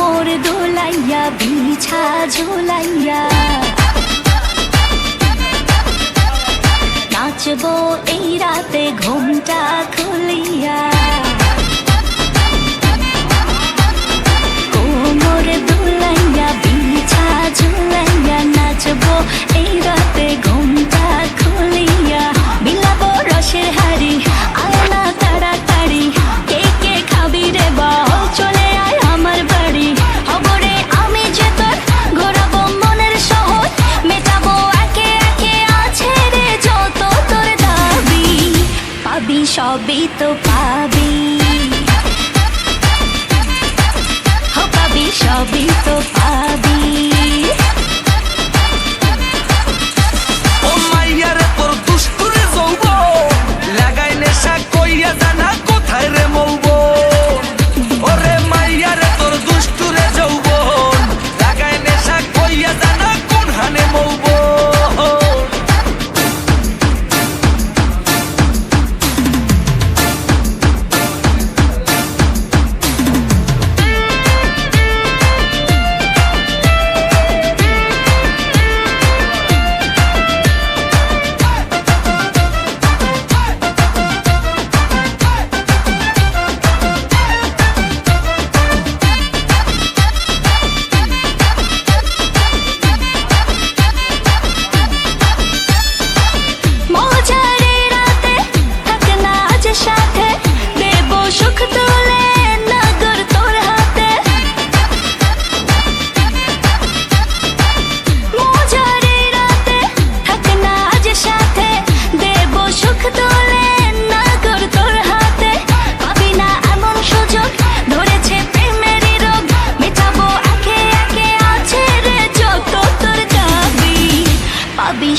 কোমর দোলাইয়া বিছা ঝোলাইয়া নাচবো এই রাতে ঘুমটা খুলিয়া কোমর দোলাইয়া বিছা ঝোলাইয়া নাচবো এই রাতে ঘুমটা খুলিয়া বিলাবো রসের হাড়ি আয়না তাড়াতাড়ি কে কে খাবি রে বল চলে আয় আমার বাড়ি খবরে আমি যে তোর ঘোরাবো মনের শহর মেটাবো একে একে আছে রে যত তোর দাবি পাবি সবই তো পাবি পাবি সবই তো পাবি ও মাইয়ারে তোর দুষ্টুরে যৌবন লাগাই নেশা কইয়া জানা কোথায় রে মৌবন ওরে মাইয়ারে তোর দুষ্টুরে যৌবন লাগাই নেশা কইয়া জানা কোন হানে মৌবন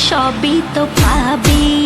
সবই তো পাবি